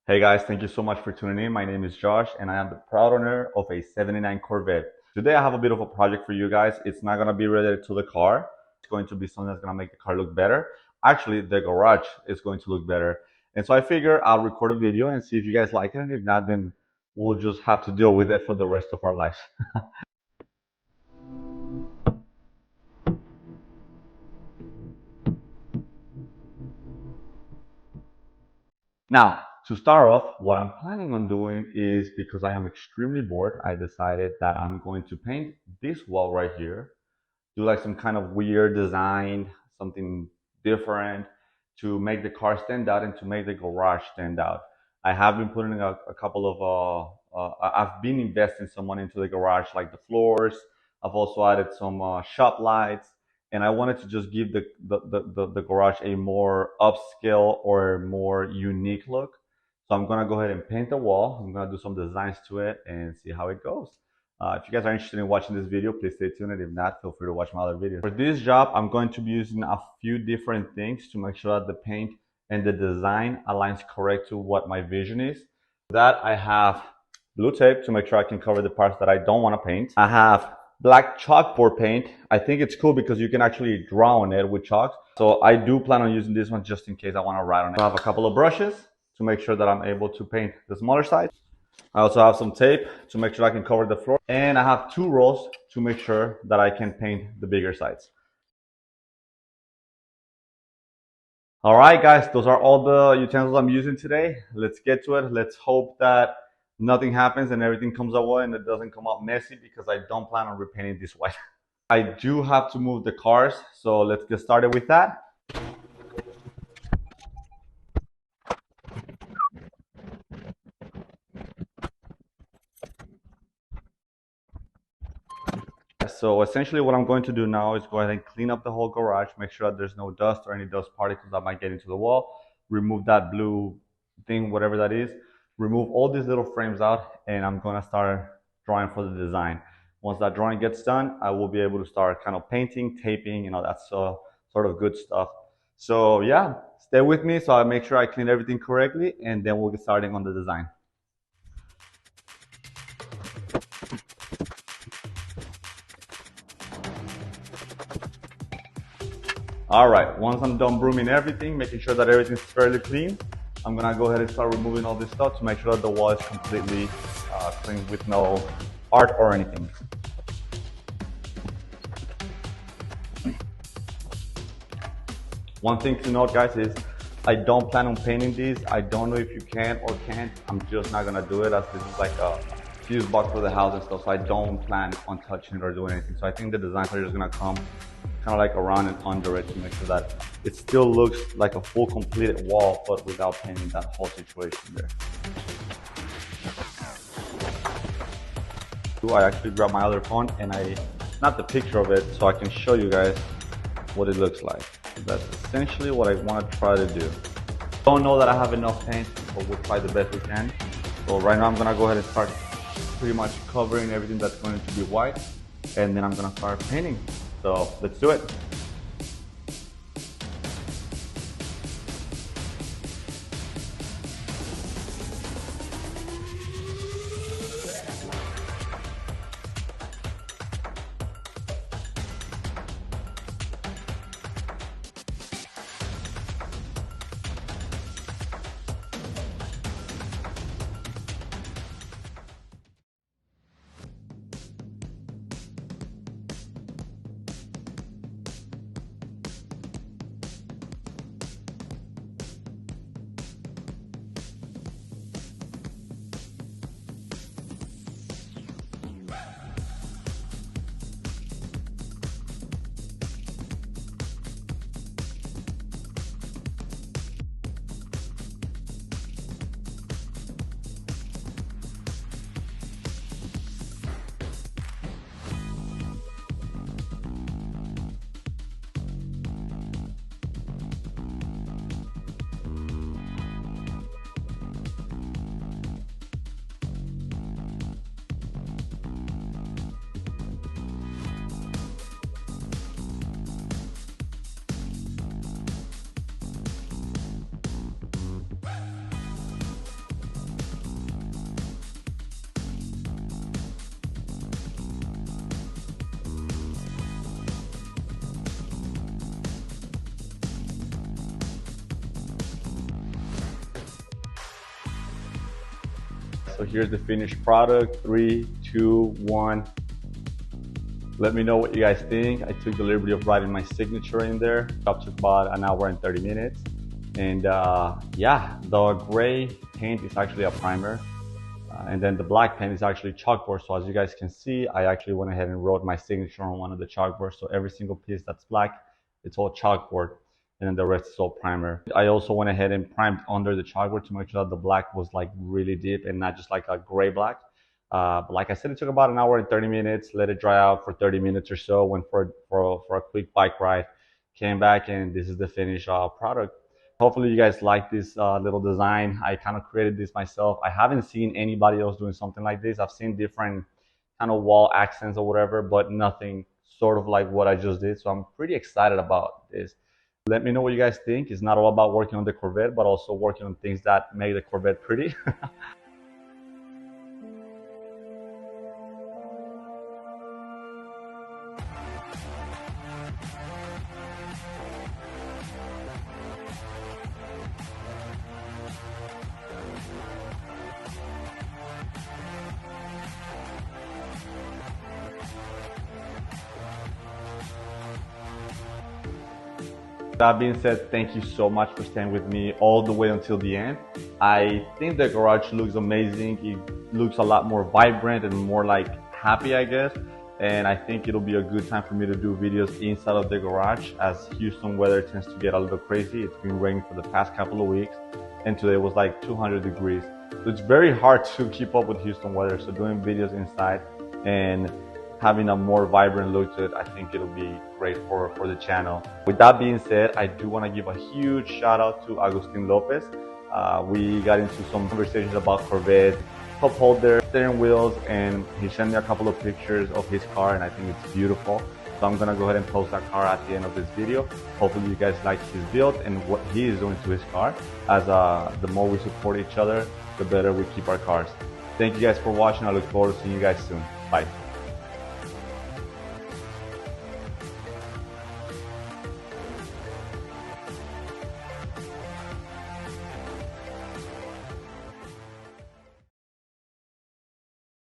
Hey guys, thank you so much for tuning in. My name is Josh and I am the proud owner of a 79 Corvette. Today I have a bit of a project for you guys. It's not going to be related to the car. It's going to be something that's going to make the car look better. Actually, the garage is going to look better. And so I figure I'll record a video and see if you guys like it. And if not, then we'll just have to deal with it for the rest of our lives. Now, to start off, what I'm planning on doing is because I am extremely bored, I decided that I'm going to paint this wall right here, do like some kind of weird design, something different to make the car stand out and to make the garage stand out. I have been putting a couple of I've been investing some money into the garage, like the floors. I've also added some shop lights, and I wanted to just give the garage a more upscale or more unique look. So I'm gonna go ahead and paint the wall. I'm gonna do some designs to it and see how it goes. If you guys are interested in watching this video, please stay tuned. And if not, feel free to watch my other videos. For this job, I'm going to be using a few different things to make sure that the paint and the design aligns correct to what my vision is. For that, I have blue tape to make sure I can cover the parts that I don't want to paint. I have black chalkboard paint. I think it's cool because you can actually draw on it with chalk. So I do plan on using this one just in case I want to write on it. I have a couple of brushes to make sure that I'm able to paint the smaller side. I also have some tape to make sure I can cover the floor. And I have two rolls to make sure that I can paint the bigger sides. All right, guys, those are all the utensils I'm using today. Let's get to it. Let's hope that nothing happens and everything comes out well and it doesn't come out messy because I don't plan on repainting this white. I do have to move the cars, so let's get started with that. So essentially what I'm going to do now is go ahead and clean up the whole garage, make sure that there's no dust or any dust particles that might get into the wall, remove that blue thing, whatever that is, remove all these little frames out, and I'm going to start drawing for the design. Once that drawing gets done, I will be able to start kind of painting, taping, you know, that's sort of good stuff. So yeah, stay with me so I make sure I clean everything correctly, and then we'll get starting on the design. All right, once I'm done brooming everything, making sure that everything's fairly clean, I'm gonna go ahead and start removing all this stuff to make sure that the wall is completely clean with no art or anything. One thing to note, guys, is I don't plan on painting these. I don't know if you can or can't. I'm just not gonna do it as this is like a fuse box for the house and stuff, so I don't plan on touching it or doing anything. So I think the designs are just gonna come kind of like around and under it to make sure that it still looks like a full completed wall, but without painting that whole situation there. I actually grabbed my other phone and I snapped a picture of it so I can show you guys what it looks like. That's essentially what I want to try to do. Don't know that I have enough paint, but we'll try the best we can. So right now I'm gonna go ahead and start pretty much covering everything that's going to be white, and then I'm gonna start painting. So let's do it. So here's the finished product. 3, 2, 1. Let me know what you guys think. I took the liberty of writing my signature in there. Job took about an hour and 30 minutes. And yeah, the gray paint is actually a primer. And then the black paint is actually chalkboard. So as you guys can see, I actually went ahead and wrote my signature on one of the chalkboards. So every single piece that's black, it's all chalkboard. And then the rest is all primer. I also went ahead and primed under the chalkboard to make sure that the black was like really deep and not just like a gray black. But like I said, it took about an hour and 30 minutes. Let it dry out for 30 minutes or so. Went for a quick bike ride. Came back and this is the finished product. Hopefully you guys like this little design. I kind of created this myself. I haven't seen anybody else doing something like this. I've seen different kind of wall accents or whatever, but nothing sort of like what I just did. So I'm pretty excited about this. Let me know what you guys think. It's not all about working on the Corvette, but also working on things that make the Corvette pretty. That being said, thank you so much for staying with me all the way until the end. I think the garage looks amazing. It looks a lot more vibrant and more like happy, I guess. And I think it'll be a good time for me to do videos inside of the garage as Houston weather tends to get a little crazy. It's been raining for the past couple of weeks and today was like 200 degrees. So it's very hard to keep up with Houston weather. So doing videos inside and having a more vibrant look to it, I think it'll be great for the channel. With that being said, I do want to give a huge shout out to Agustin Lopez. We got into some conversations about Corvette, cup holder, steering wheels, and he sent me a couple of pictures of his car and I think it's beautiful. So I'm gonna go ahead and post that car at the end of this video. Hopefully you guys like his build and what he is doing to his car, as the more we support each other, the better we keep our cars. Thank you guys for watching. I look forward to seeing you guys soon. Bye.